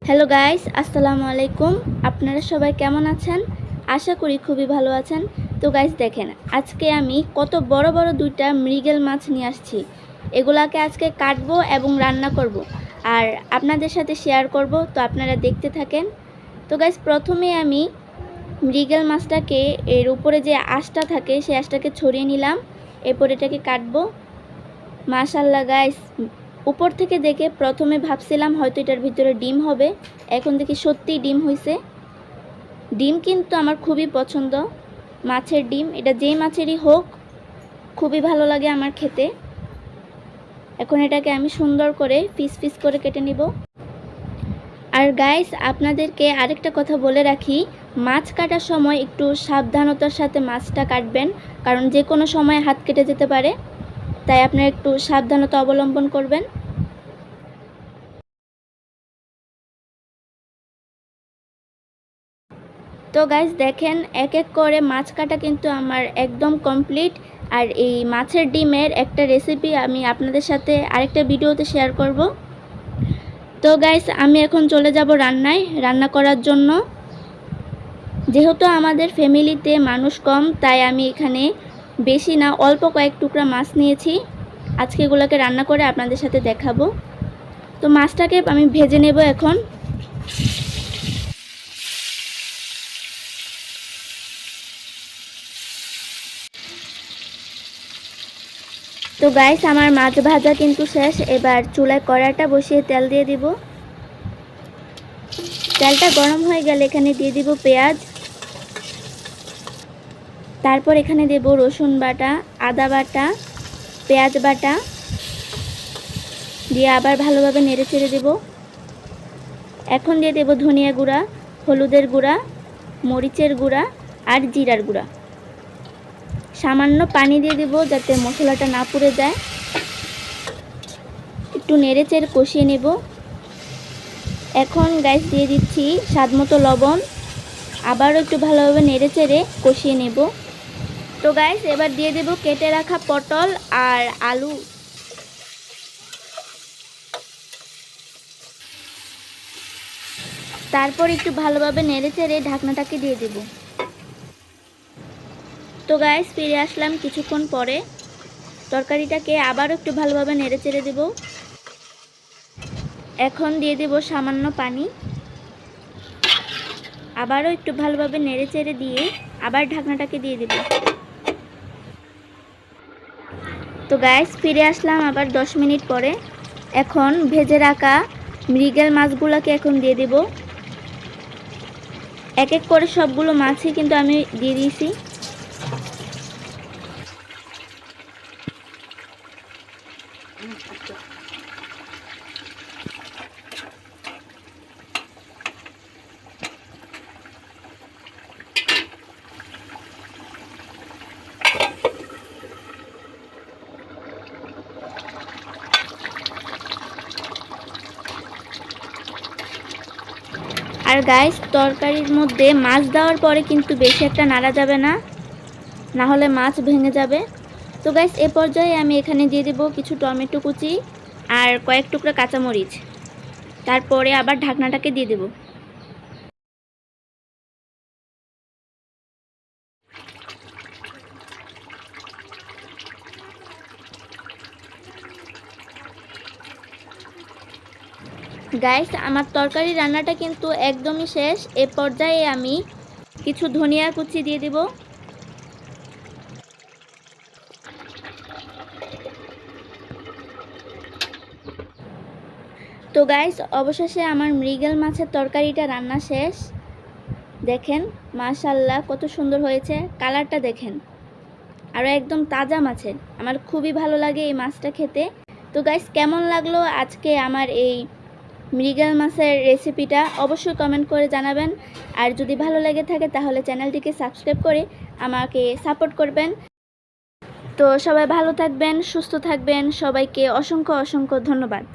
Hello guys, আসসালামু আলাইকুম। আপনারা সবাই কেমন আছেন? আশা করি খুবই ভালো আছেন। তো গাইস দেখেন, আজকে আমি কত বড় বড় দুইটা মৃগেল মাছ নিয়ে আসছি। এগুলাকে আজকে কাটবো এবং রান্না করব আর আপনাদের সাথে শেয়ার করব। তো আপনারা দেখতে থাকেন। তো গাইস প্রথমে আমি মৃগেল মাছটাকে এর উপরে যে আঁশটা থাকে সেই আঁশটাকে ছড়িয়ে নিলাম। এরপর এটাকে কাটবো। মাশাআল্লাহ গাইস, উপর থেকে দেখে প্রথমে ভাবছিলাম হয়তো এটার ভিতরে ডিম হবে, এখন দেখি সত্যিই ডিম হয়েছে। ডিম কিন্তু আমার খুবই পছন্দ, মাছের ডিম, এটা যেই মাছেরই হোক খুবই ভালো লাগে আমার খেতে। এখন এটাকে আমি সুন্দর করে পিস পিস করে কেটে নিব। আর গাইস আপনাদেরকে আরেকটা কথা বলে রাখি, মাছ কাটার সময় একটু সাবধানতার সাথে মাছটা কাটবেন, কারণ যে কোনো সময় হাত কেটে যেতে পারে, তাই আপনারা একটু সাবধানতা অবলম্বন করবেন। তো গাইস দেখেন, এক এক করে মাছ কাটা কিন্তু আমার একদম কমপ্লিট। আর এই মাছের ডিমের একটা রেসিপি আমি আপনাদের সাথে আরেকটা ভিডিওতে শেয়ার করব। তো গাইস আমি এখন চলে যাব রান্না করার জন্য। যেহেতু আমাদের ফ্যামিলিতে মানুষ কম, তাই আমি এখানে বেশি না অল্প কয়েক টুকরা মাছ নিয়েছি। আজকে এগুলোকে রান্না করে আপনাদের সাথে দেখাবো। তো মাছটাকে আমি ভেজে নেব এখন। তো গাইস আমার মাছ ভাজা কিন্তু শেষ। এবার চুলায় কড়াইটা বসিয়ে তেল দিয়ে দিব। তেলটা গরম হয়ে গেলে এখানে দিয়ে দিব পেঁয়াজ, তারপর এখানে দেব রসুন বাটা, আদা বাটা, পেঁয়াজ বাটা দিয়ে আবার ভালোভাবে নেড়ে চেড়ে দেব। এখন দিয়ে দেব ধনিয়া গুঁড়া, হলুদের গুঁড়া, মরিচের গুঁড়া আর জিরার গুঁড়া। সামান্য পানি দিয়ে দেব যাতে মশলাটা না পুড়ে যায়। একটু নেড়ে চেড়ে কষিয়ে নেব। এখন গাইস দিয়ে দিচ্ছি স্বাদমতো লবণ, আবারও একটু ভালোভাবে নেড়ে চেড়ে কষিয়ে নেব। তো গাইস এবার দিয়ে দেব কেটে রাখা পটল আর আলু। তারপর একটু ভালোভাবে নেড়ে চেড়ে ঢাকনাটাকে দিয়ে দেব। তো গাইস ফিরে আসলাম কিছুক্ষণ পরে। তরকারিটাকে আবারও একটু ভালোভাবে নেড়ে চেড়ে দেব। এখন দিয়ে দেব সামান্য পানি, আবারও একটু ভালোভাবে নেড়ে চেড়ে দিয়ে আবার ঢাকনাটাকে দিয়ে দেব। তো গাইস ফিরে আসলাম আবার 10 মিনিট পরে। এখন ভেজে রাখা মৃগেল মাছগুলোকে এখন দিয়ে দেব। এক এক করে সবগুলো মাছই কিন্তু আমি দিয়ে দিয়েছি। আর গাইস তরকারির মধ্যে মাছ দেওয়ার পরে কিন্তু বেশি একটা নাড়া যাবে না, না হলে মাছ ভেঙে যাবে। তো গাইস এ পর্যায়ে আমি এখানে দিয়ে দেব কিছু টমেটো কুচি আর কয়েক টুকরা কাঁচামরিচ। তারপরে আবার ঢাকনাটাকে দিয়ে দেব। গাইস আমার তরকারি রান্নাটা কিন্তু একদমই শেষ। এ পর্যায়ে আমি কিছু ধনিয়া কুচি দিয়ে দেব। তো গাইস অবশেষে আমার মৃগেল মাছের তরকারিটা রান্না শেষ। দেখেন মাশাআল্লাহ কত সুন্দর হয়েছে, কালারটা দেখেন, আর একদম তাজা মাছের। আমার খুবই ভালো লাগে এই মাছটা খেতে। তো গাইস কেমন লাগলো আজকে আমার এই মৃগেল মাছের রেসিপিটা অবশ্যই কমেন্ট করে জানাবেন। আর যদি ভালো লেগে থাকে তাহলে চ্যানেলটিকে সাবস্ক্রাইব করে আমাকে সাপোর্ট করবেন। তো সবাই ভালো থাকবেন, সুস্থ থাকবেন, সবাইকে অসংখ্য অসংখ্য ধন্যবাদ।